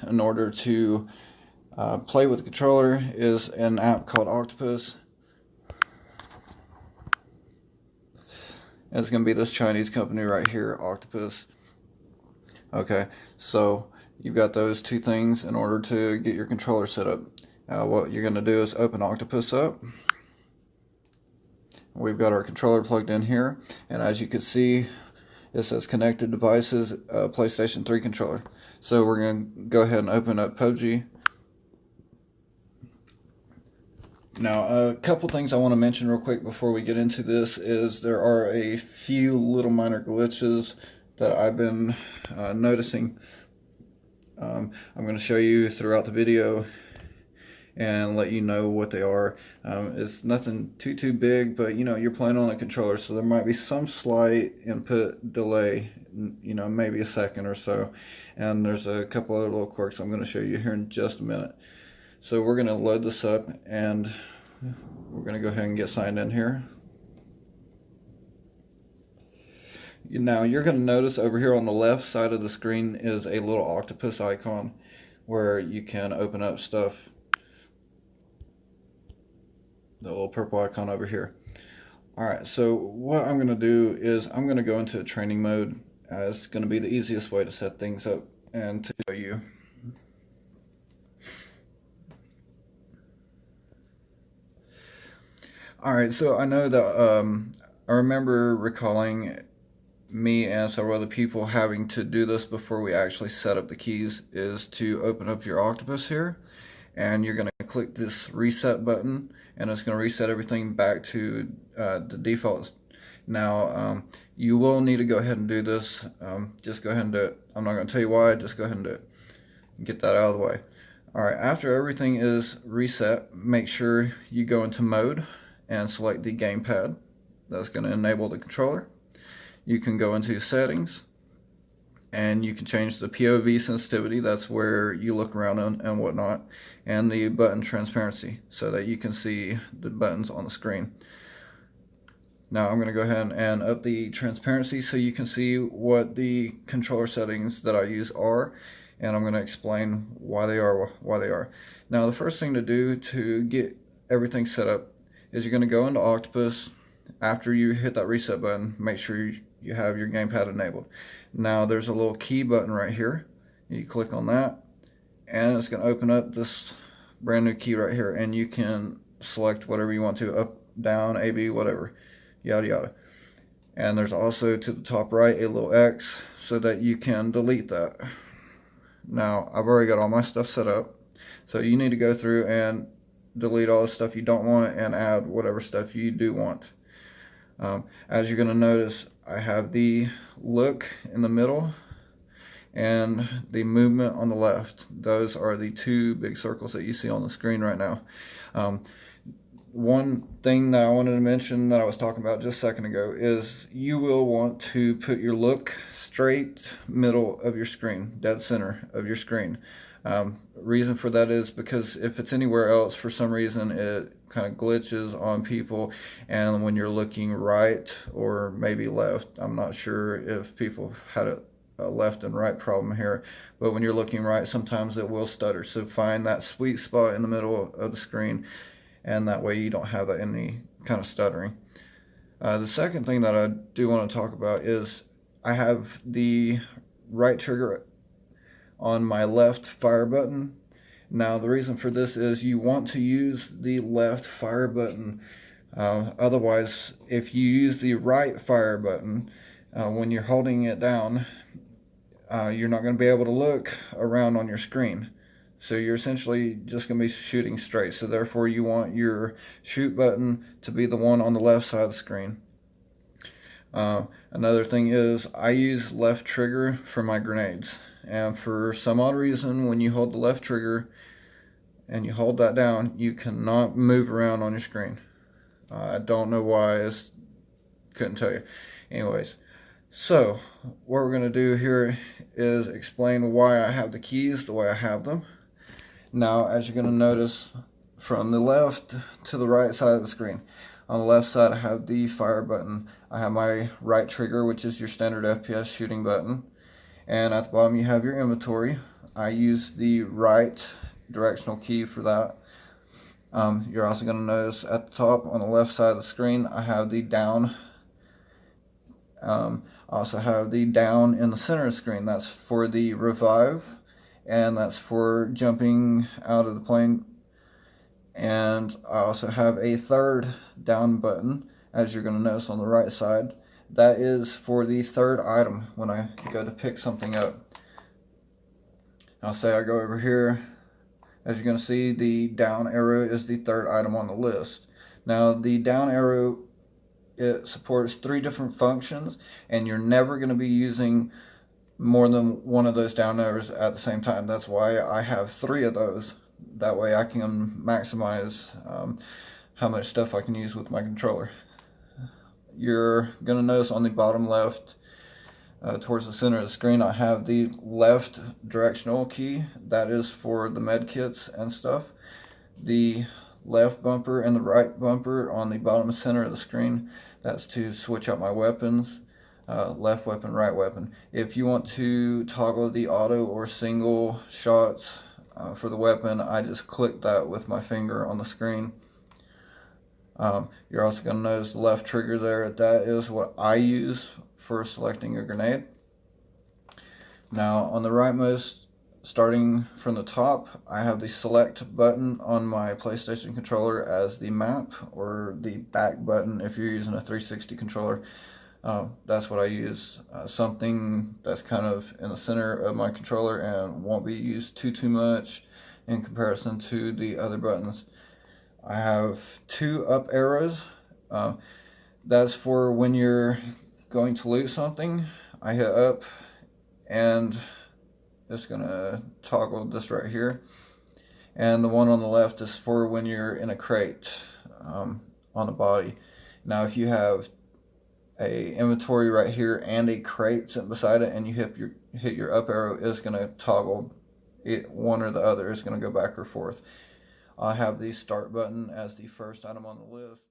in order to play with the controller is an app called Octopus. And it's going to be this Chinese company right here, Octopus. Okay, so you've got those two things in order to get your controller set up. What you're going to do is open Octopus up. We've got our controller plugged in here, and as you can see, it says connected devices, PlayStation 3 controller. So we're going to go ahead and open up Pubg. Now, a couple things I want to mention real quick before we get into this is there are a few little minor glitches that I've been noticing. I'm going to show you throughout the video and let you know what they are. It's nothing too big, but you know, you're playing on a controller, so there might be some slight input delay, you know, maybe a second or so. And there's a couple other little quirks I'm going to show you here in just a minute. So we're going to load this up, and we're going to go ahead and get signed in here. Now you're going to notice over here on the left side of the screen is a little octopus icon where you can open up stuff. The little purple icon over here. Alright, so what I'm going to do is I'm going to go into training mode. It's going to be the easiest way to set things up and to show you. Alright, so I know that I remember recalling me and several other people having to do this before we actually set up the keys, is to open up your octopus here, and you're going to click this reset button, and it's going to reset everything back to the defaults. Now you will need to go ahead and do this. Just go ahead and do it. I'm not going to tell you why, just go ahead and do it. Get that out of the way. Alright, after everything is reset, make sure you go into mode and select the gamepad. That's going to enable the controller. You can go into settings and you can change the POV sensitivity, that's where you look around and whatnot, and the button transparency so that you can see the buttons on the screen. Now I'm going to go ahead and up the transparency so you can see what the controller settings that I use are, and I'm going to explain why they are. Now the first thing to do to get everything set up is you're going to go into Octopus. After you hit that reset button, make sure you have your gamepad enabled. Now there's a little key button right here. You click on that, and it's going to open up this brand new key right here, and you can select whatever you want to, up, down, A, B, whatever, yada yada. And there's also to the top right a little X so that you can delete that. Now I've already got all my stuff set up, so you need to go through and delete all the stuff you don't want and add whatever stuff you do want. As you're going to notice, I have the look in the middle and the movement on the left. Those are the two big circles that you see on the screen right now. One thing that I wanted to mention that I was talking about just a second ago is you will want to put your look straight middle of your screen, dead center of your screen. Reason for that is because if it's anywhere else, for some reason it kind of glitches on people, and when you're looking right or maybe left, I'm not sure if people had a left and right problem here, but when you're looking right, sometimes it will stutter. So find that sweet spot in the middle of the screen, and that way you don't have that any kind of stuttering. The second thing that I do want to talk about is I have the right trigger on my left fire button. Now the reason for this is you want to use the left fire button. Otherwise, if you use the right fire button when you're holding it down, you're not going to be able to look around on your screen. So you're essentially just going to be shooting straight. So therefore you want your shoot button to be the one on the left side of the screen. Another thing is I use left trigger for my grenades, and for some odd reason when you hold the left trigger and you hold that down, you cannot move around on your screen. I don't know why, I couldn't tell you. Anyways, so what we're going to do here is explain why I have the keys the way I have them. Now as you're going to notice, from the left to the right side of the screen, on the left side I have the fire button. I have my right trigger, which is your standard FPS shooting button, and at the bottom you have your inventory. I use the right directional key for that. You're also going to notice at the top on the left side of the screen, I have the down. I also have the down in the center of the screen. That's for the revive, and that's for jumping out of the plane. And I also have a third down button, as you're going to notice on the right side. That is for the third item when I go to pick something up. I'll say I go over here. As you're going to see, the down arrow is the third item on the list. Now, the down arrow, it supports 3 different functions, and you're never going to be using more than one of those down arrows at the same time. That's why I have 3 of those. That way I can maximize how much stuff I can use with my controller. You're going to notice on the bottom left, towards the center of the screen, I have the left directional key. That is for the med kits and stuff. The left bumper and the right bumper on the bottom center of the screen, that's to switch out my weapons. Left weapon, right weapon. If you want to toggle the auto or single shots for the weapon, I just click that with my finger on the screen. You're also going to notice the left trigger there. That is what I use for selecting a grenade. Now on the rightmost, starting from the top, I have the select button on my PlayStation controller as the map, or the back button if you're using a 360 controller. That's what I use. Something that's kind of in the center of my controller and won't be used too much in comparison to the other buttons. I have 2 up arrows. That's for when you're going to loot something. I hit up and it's gonna toggle this right here, and the one on the left is for when you're in a crate on a body. Now if you have a inventory right here and a crate sitting beside it and you hit your up arrow, it's gonna toggle it, one or the other is gonna go back or forth. I have the start button as the first item on the list.